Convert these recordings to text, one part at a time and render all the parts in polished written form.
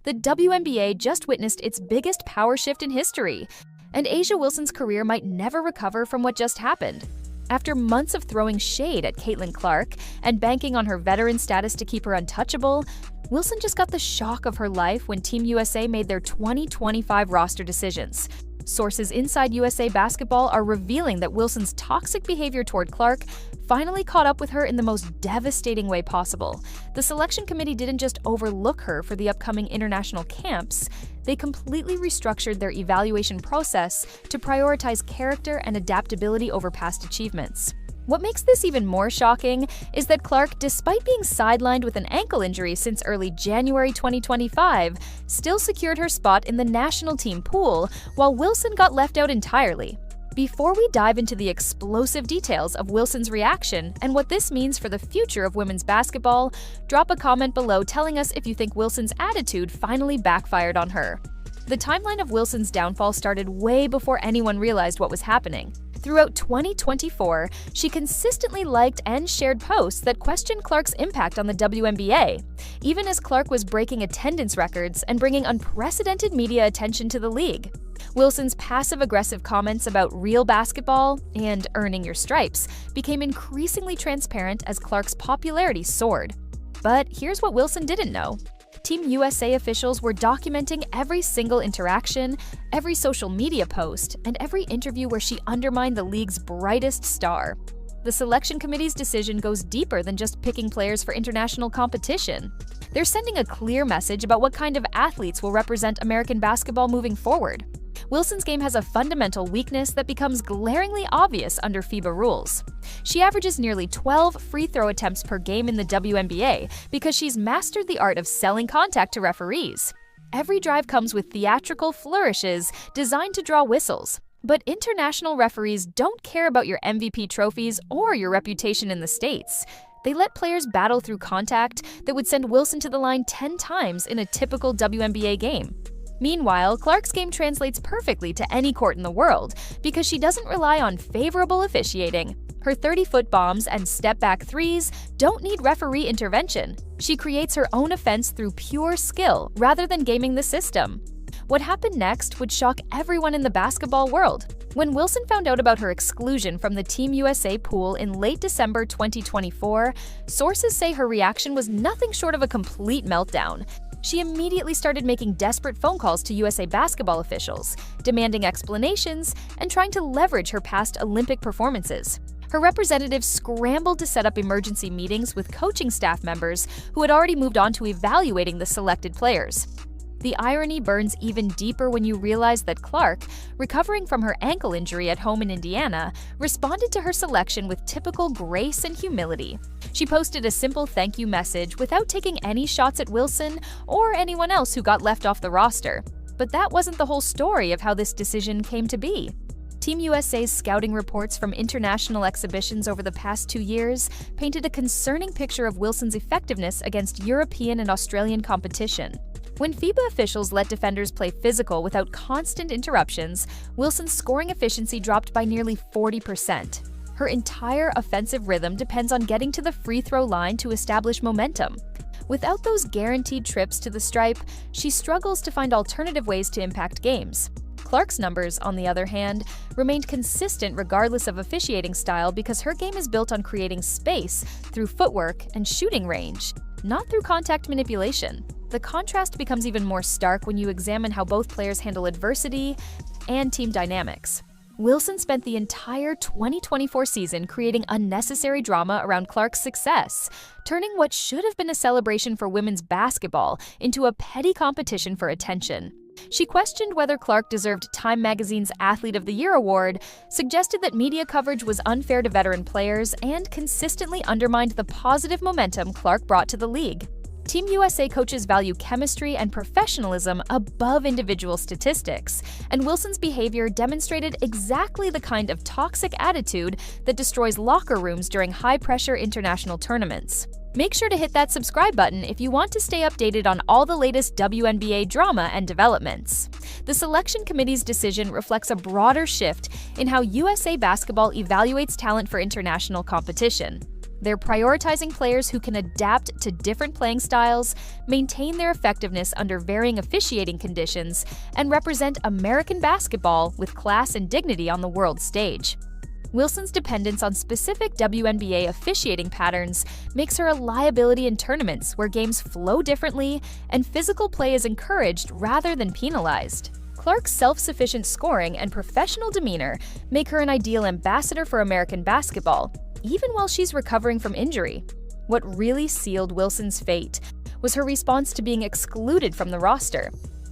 the WNBA just witnessed its biggest power shift in history, and A'ja Wilson's career might never recover from what just happened. After months of throwing shade at Caitlin Clark and banking on her veteran status to keep her untouchable, Wilson just got the shock of her life when Team USA made their 2025 roster decisions. Sources inside USA Basketball are revealing that Wilson's toxic behavior toward Clark finally caught up with her in the most devastating way possible. The selection committee didn't just overlook her for the upcoming international camps, they completely restructured their evaluation process to prioritize character and adaptability over past achievements. What makes this even more shocking is that Clark, despite being sidelined with an ankle injury since early January 2025, still secured her spot in the national team pool, while Wilson got left out entirely. Before we dive into the explosive details of Wilson's reaction and what this means for the future of women's basketball, drop a comment below telling us if you think Wilson's attitude finally backfired on her. The timeline of Wilson's downfall started way before anyone realized what was happening. Throughout 2024, she consistently liked and shared posts that questioned Clark's impact on the WNBA, even as Clark was breaking attendance records and bringing unprecedented media attention to the league. Wilson's passive-aggressive comments about real basketball and earning your stripes became increasingly transparent as Clark's popularity soared. But here's what Wilson didn't know. Team USA officials were documenting every single interaction, every social media post, and every interview where she undermined the league's brightest star. The selection committee's decision goes deeper than just picking players for international competition. They're sending a clear message about what kind of athletes will represent American basketball moving forward. Wilson's game has a fundamental weakness that becomes glaringly obvious under FIBA rules. She averages nearly 12 free throw attempts per game in the WNBA because she's mastered the art of selling contact to referees. Every drive comes with theatrical flourishes designed to draw whistles. But international referees don't care about your MVP trophies or your reputation in the States. They let players battle through contact that would send Wilson to the line 10 times in a typical WNBA game. Meanwhile, Clark's game translates perfectly to any court in the world because she doesn't rely on favorable officiating. Her 30-foot bombs and step-back threes don't need referee intervention. She creates her own offense through pure skill rather than gaming the system. What happened next would shock everyone in the basketball world. When Wilson found out about her exclusion from the Team USA pool in late December 2024, sources say her reaction was nothing short of a complete meltdown. She immediately started making desperate phone calls to USA Basketball officials, demanding explanations and trying to leverage her past Olympic performances. Her representatives scrambled to set up emergency meetings with coaching staff members who had already moved on to evaluating the selected players. The irony burns even deeper when you realize that Clark, recovering from her ankle injury at home in Indiana, responded to her selection with typical grace and humility. She posted a simple thank you message without taking any shots at Wilson or anyone else who got left off the roster. But that wasn't the whole story of how this decision came to be. Team USA's scouting reports from international exhibitions over the past 2 years painted a concerning picture of Wilson's effectiveness against European and Australian competition. When FIBA officials let defenders play physical without constant interruptions, Wilson's scoring efficiency dropped by nearly 40%. Her entire offensive rhythm depends on getting to the free throw line to establish momentum. Without those guaranteed trips to the stripe, she struggles to find alternative ways to impact games. Clark's numbers, on the other hand, remained consistent regardless of officiating style because her game is built on creating space through footwork and shooting range, not through contact manipulation. The contrast becomes even more stark when you examine how both players handle adversity and team dynamics. Wilson spent the entire 2024 season creating unnecessary drama around Clark's success, turning what should have been a celebration for women's basketball into a petty competition for attention. She questioned whether Clark deserved Time Magazine's Athlete of the Year award, suggested that media coverage was unfair to veteran players, and consistently undermined the positive momentum Clark brought to the league. Team USA coaches value chemistry and professionalism above individual statistics, and Wilson's behavior demonstrated exactly the kind of toxic attitude that destroys locker rooms during high-pressure international tournaments. Make sure to hit that subscribe button if you want to stay updated on all the latest WNBA drama and developments. The selection committee's decision reflects a broader shift in how USA Basketball evaluates talent for international competition. They're prioritizing players who can adapt to different playing styles, maintain their effectiveness under varying officiating conditions, and represent American basketball with class and dignity on the world stage. Wilson's dependence on specific WNBA officiating patterns makes her a liability in tournaments where games flow differently and physical play is encouraged rather than penalized. Clark's self-sufficient scoring and professional demeanor make her an ideal ambassador for American basketball, even while she's recovering from injury. What really sealed Wilson's fate was her response to being excluded from the roster.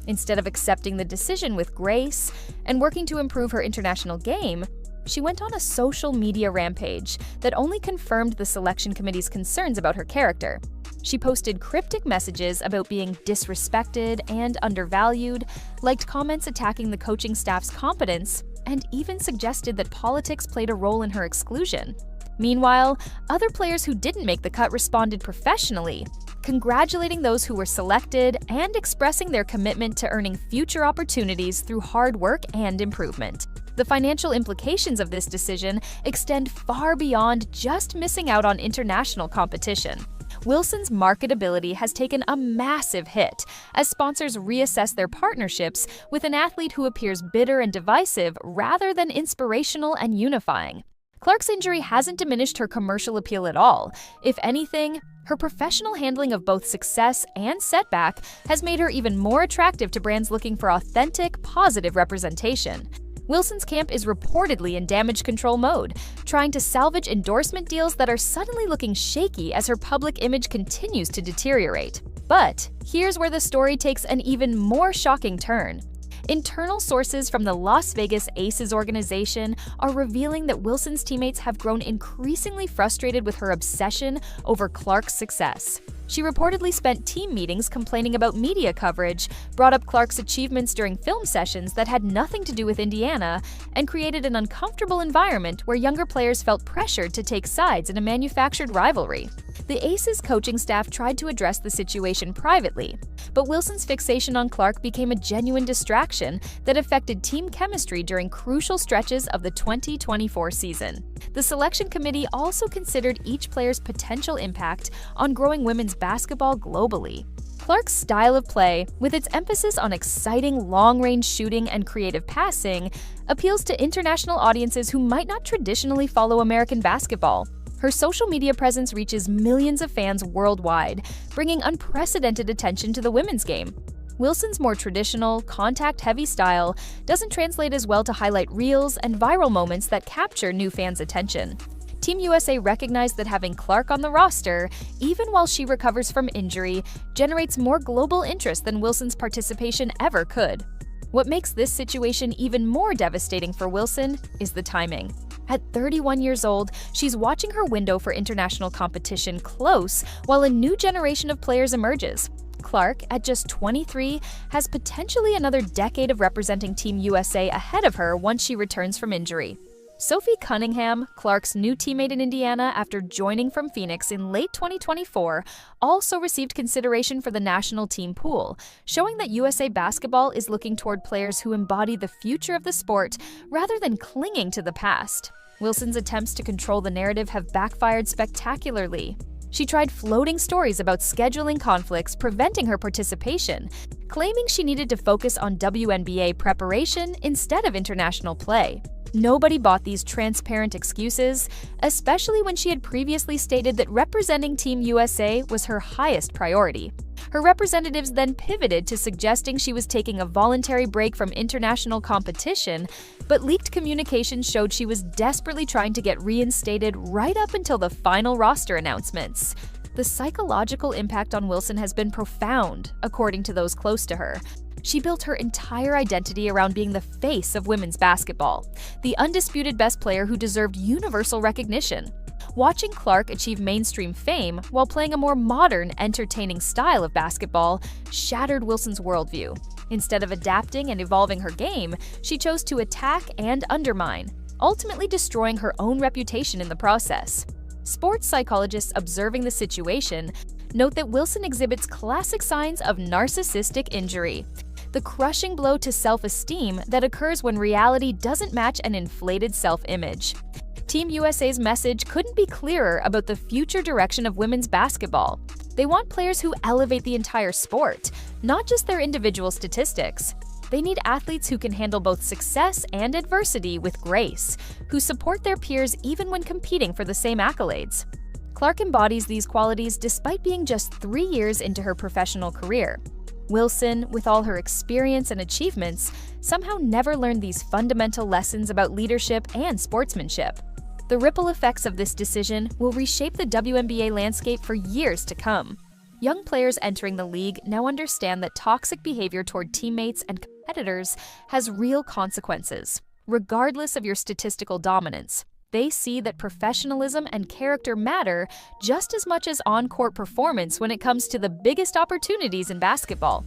Instead of accepting the decision with grace and working to improve her international game, she went on a social media rampage that only confirmed the selection committee's concerns about her character. She posted cryptic messages about being disrespected and undervalued, liked comments attacking the coaching staff's competence, and even suggested that politics played a role in her exclusion. Meanwhile, other players who didn't make the cut responded professionally, congratulating those who were selected and expressing their commitment to earning future opportunities through hard work and improvement. The financial implications of this decision extend far beyond just missing out on international competition. Wilson's marketability has taken a massive hit as sponsors reassess their partnerships with an athlete who appears bitter and divisive rather than inspirational and unifying. Clark's injury hasn't diminished her commercial appeal at all. If anything, her professional handling of both success and setback has made her even more attractive to brands looking for authentic, positive representation. Wilson's camp is reportedly in damage control mode, trying to salvage endorsement deals that are suddenly looking shaky as her public image continues to deteriorate. But here's where the story takes an even more shocking turn. Internal sources from the Las Vegas Aces organization are revealing that Wilson's teammates have grown increasingly frustrated with her obsession over Clark's success. She reportedly spent team meetings complaining about media coverage, brought up Clark's achievements during film sessions that had nothing to do with Indiana, and created an uncomfortable environment where younger players felt pressured to take sides in a manufactured rivalry. The Aces coaching staff tried to address the situation privately, but Wilson's fixation on Clark became a genuine distraction that affected team chemistry during crucial stretches of the 2024 season. The selection committee also considered each player's potential impact on growing women's basketball globally. Clark's style of play, with its emphasis on exciting long-range shooting and creative passing, appeals to international audiences who might not traditionally follow American basketball. Her social media presence reaches millions of fans worldwide, bringing unprecedented attention to the women's game. Wilson's more traditional, contact-heavy style doesn't translate as well to highlight reels and viral moments that capture new fans' attention. Team USA recognized that having Clark on the roster, even while she recovers from injury, generates more global interest than Wilson's participation ever could. What makes this situation even more devastating for Wilson is the timing. At 31 years old, she's watching her window for international competition close while a new generation of players emerges. Clark, at just 23, has potentially another decade of representing Team USA ahead of her once she returns from injury. Sophie Cunningham, Clark's new teammate in Indiana after joining from Phoenix in late 2024, also received consideration for the national team pool, showing that USA Basketball is looking toward players who embody the future of the sport rather than clinging to the past. Wilson's attempts to control the narrative have backfired spectacularly. She tried floating stories about scheduling conflicts preventing her participation, claiming she needed to focus on WNBA preparation instead of international play. Nobody bought these transparent excuses, especially when she had previously stated that representing Team USA was her highest priority. Her representatives then pivoted to suggesting she was taking a voluntary break from international competition, but leaked communications showed she was desperately trying to get reinstated right up until the final roster announcements. The psychological impact on Wilson has been profound, according to those close to her. She built her entire identity around being the face of women's basketball, the undisputed best player who deserved universal recognition. Watching Clark achieve mainstream fame while playing a more modern, entertaining style of basketball shattered Wilson's worldview. Instead of adapting and evolving her game, she chose to attack and undermine, ultimately destroying her own reputation in the process. Sports psychologists observing the situation note that Wilson exhibits classic signs of narcissistic injury, the crushing blow to self-esteem that occurs when reality doesn't match an inflated self-image. Team USA's message couldn't be clearer about the future direction of women's basketball. They want players who elevate the entire sport, not just their individual statistics. They need athletes who can handle both success and adversity with grace, who support their peers even when competing for the same accolades. Clark embodies these qualities despite being just 3 years into her professional career. Wilson, with all her experience and achievements, somehow never learned these fundamental lessons about leadership and sportsmanship. The ripple effects of this decision will reshape the WNBA landscape for years to come. Young players entering the league now understand that toxic behavior toward teammates and competitors has real consequences, regardless of your statistical dominance. They see that professionalism and character matter just as much as on-court performance when it comes to the biggest opportunities in basketball.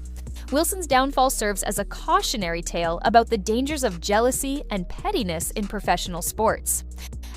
Wilson's downfall serves as a cautionary tale about the dangers of jealousy and pettiness in professional sports.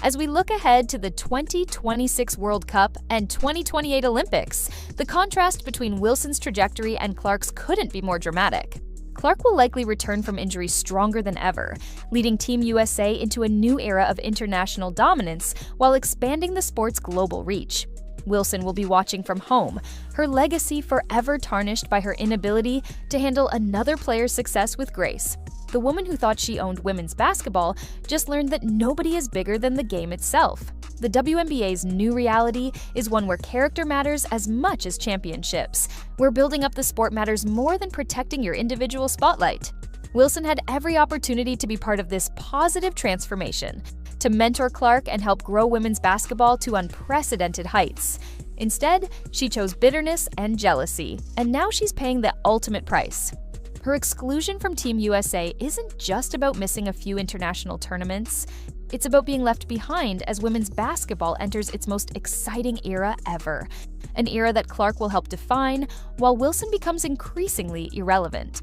As we look ahead to the 2026 World Cup and 2028 Olympics, the contrast between Wilson's trajectory and Clark's couldn't be more dramatic. Clark will likely return from injury stronger than ever, leading Team USA into a new era of international dominance while expanding the sport's global reach. Wilson will be watching from home, her legacy forever tarnished by her inability to handle another player's success with grace. The woman who thought she owned women's basketball just learned that nobody is bigger than the game itself. The WNBA's new reality is one where character matters as much as championships, where building up the sport matters more than protecting your individual spotlight. Wilson had every opportunity to be part of this positive transformation, to mentor Clark and help grow women's basketball to unprecedented heights. Instead, she chose bitterness and jealousy, and now she's paying the ultimate price. Her exclusion from Team USA isn't just about missing a few international tournaments. It's about being left behind as women's basketball enters its most exciting era ever, an era that Clark will help define while Wilson becomes increasingly irrelevant.